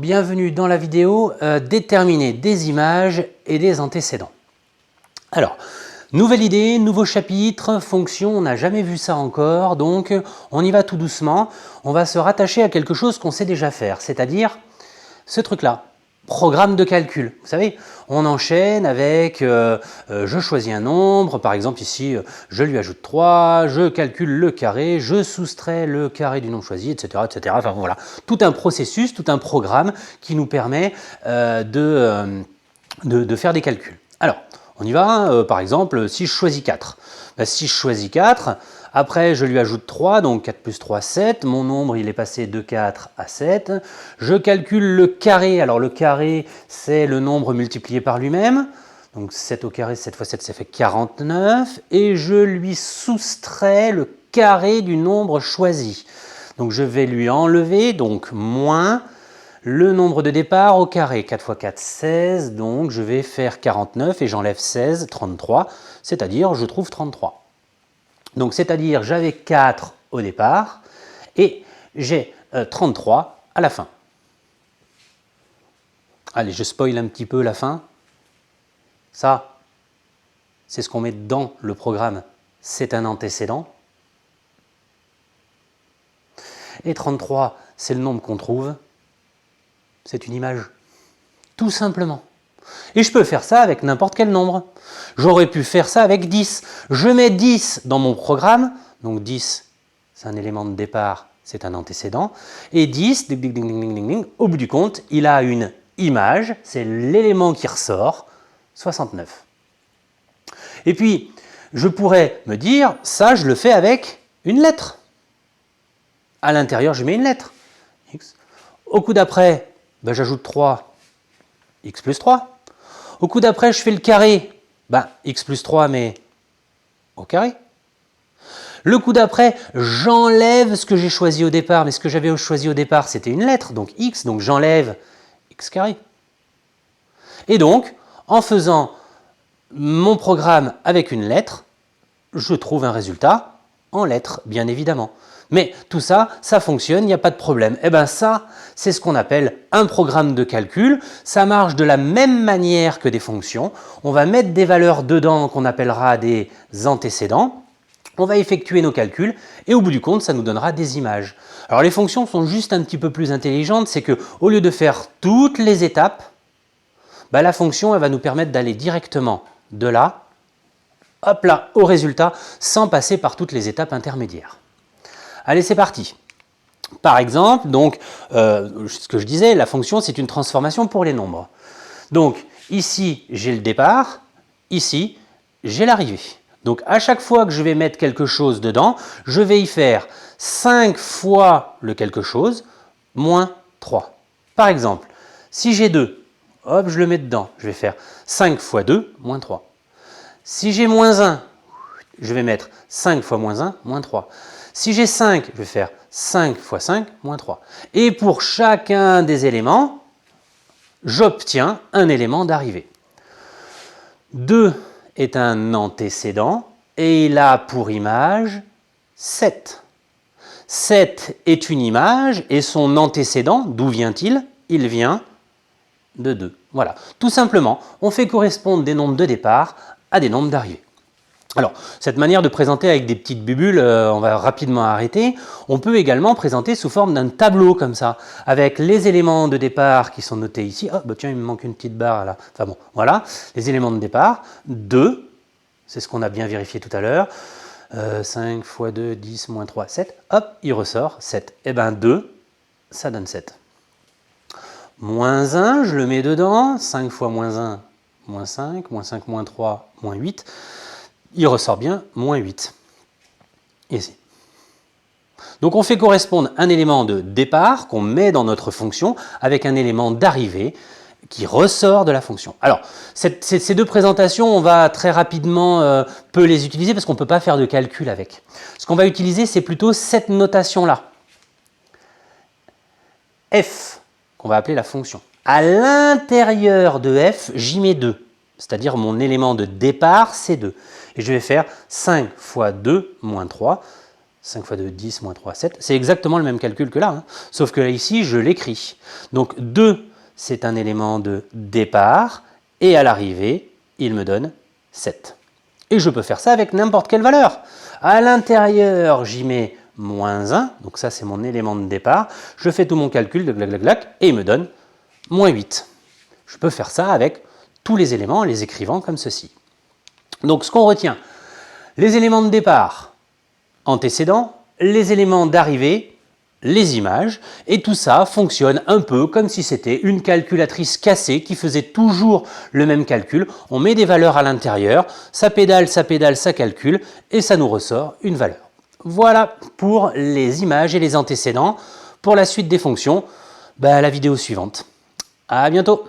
bienvenue dans la vidéo déterminer des images et des antécédents. Alors, nouvelle idée, nouveau chapitre, fonction, on n'a jamais vu ça encore, donc on y va tout doucement. On va se rattacher à quelque chose qu'on sait déjà faire, c'est-à-dire ce truc-là, programme de calcul. Vous savez, on enchaîne avec je choisis un nombre, par exemple ici, je lui ajoute 3, je calcule le carré, je soustrais le carré du nombre choisi, etc. etc. Enfin voilà, tout un processus, tout un programme qui nous permet de faire des calculs. Alors, on y va, par exemple, si je choisis 4. Ben, si je choisis 4, après je lui ajoute 3, donc 4 plus 3, 7. Mon nombre, il est passé de 4 à 7. Je calcule le carré. Alors le carré, c'est le nombre multiplié par lui-même. Donc 7 au carré, 7 fois 7, ça fait 49. Et je lui soustrais le carré du nombre choisi. Donc je vais lui enlever, donc moins le nombre de départ au carré, 4 fois 4, 16, donc je vais faire 49 et j'enlève 16, 33, c'est-à-dire je trouve 33. Donc c'est-à-dire j'avais 4 au départ et j'ai 33 à la fin. Allez, je spoil un petit peu la fin. Ça, c'est ce qu'on met dans le programme, c'est un antécédent. Et 33, c'est le nombre qu'on trouve. C'est une image, tout simplement. Et je peux faire ça avec n'importe quel nombre. J'aurais pu faire ça avec 10. Je mets 10 dans mon programme, donc 10, c'est un élément de départ, c'est un antécédent. Et 10, ding, ding, ding, ding, ding, ding, au bout du compte, il a une image, c'est l'élément qui ressort, 69. Et puis, je pourrais me dire, ça, je le fais avec une lettre. À l'intérieur, je mets une lettre, x. Au coup d'après, ben, j'ajoute 3, x plus 3. Au coup d'après, je fais le carré, ben, x plus 3, mais au carré. Le coup d'après, j'enlève ce que j'ai choisi au départ, mais ce que j'avais choisi au départ, c'était une lettre, donc x, donc j'enlève x carré. Et donc, en faisant mon programme avec une lettre, je trouve un résultat en lettres, bien évidemment. Mais tout ça, ça fonctionne, il n'y a pas de problème. Et bien ça, c'est ce qu'on appelle un programme de calcul. Ça marche de la même manière que des fonctions. On va mettre des valeurs dedans qu'on appellera des antécédents. On va effectuer nos calculs et au bout du compte, ça nous donnera des images. Alors les fonctions sont juste un petit peu plus intelligentes, c'est qu'au lieu de faire toutes les étapes, ben la fonction elle va nous permettre d'aller directement de là, hop là, au résultat, sans passer par toutes les étapes intermédiaires. Allez, c'est parti. Par exemple, donc, ce que je disais, la fonction, c'est une transformation pour les nombres. Donc, ici, j'ai le départ, ici, j'ai l'arrivée. Donc, à chaque fois que je vais mettre quelque chose dedans, je vais y faire 5 fois le quelque chose, moins 3. Par exemple, si j'ai 2, hop, je le mets dedans. Je vais faire 5 fois 2, moins 3. Si j'ai moins 1, je vais mettre 5 fois moins 1, moins 3. Si j'ai 5, je vais faire 5 fois 5, moins 3. Et pour chacun des éléments, j'obtiens un élément d'arrivée. 2 est un antécédent et il a pour image 7. 7 est une image et son antécédent, d'où vient-il? Il vient de 2. Voilà, tout simplement, on fait correspondre des nombres de départ à des nombres d'arrivée. Alors, cette manière de présenter avec des petites bubules, on va rapidement arrêter. On peut également présenter sous forme d'un tableau comme ça, avec les éléments de départ qui sont notés ici. Ah, bah tiens, il me manque une petite barre là. Enfin bon, voilà, les éléments de départ. 2, c'est ce qu'on a bien vérifié tout à l'heure. 5 fois 2, 10, moins 3, 7. Hop, il ressort 7. Et bien 2, ça donne 7. Moins 1, je le mets dedans. 5 fois moins 1, moins 5. Moins 5, moins 3, moins 8. Il ressort bien moins 8. Ici. Donc on fait correspondre un élément de départ qu'on met dans notre fonction avec un élément d'arrivée qui ressort de la fonction. Alors, ces deux présentations, on va très rapidement peu les utiliser parce qu'on ne peut pas faire de calcul avec. Ce qu'on va utiliser, c'est plutôt cette notation-là. F, qu'on va appeler la fonction. À l'intérieur de f, j'y mets 2. C'est-à-dire mon élément de départ, c'est 2. Et je vais faire 5 fois 2 moins 3. 5 fois 2, 10, moins 3, 7. C'est exactement le même calcul que là, hein. Sauf que là, ici, je l'écris. Donc 2, c'est un élément de départ, et à l'arrivée, il me donne 7. Et je peux faire ça avec n'importe quelle valeur. À l'intérieur, j'y mets moins 1, donc ça c'est mon élément de départ. Je fais tout mon calcul de glac, et il me donne moins 8. Je peux faire ça avec tous les éléments en les écrivant comme ceci. Donc ce qu'on retient, les éléments de départ, antécédents, les éléments d'arrivée, les images, et tout ça fonctionne un peu comme si c'était une calculatrice cassée qui faisait toujours le même calcul. On met des valeurs à l'intérieur, ça pédale, ça calcule, et ça nous ressort une valeur. Voilà pour les images et les antécédents. Pour la suite des fonctions, la vidéo suivante. À bientôt!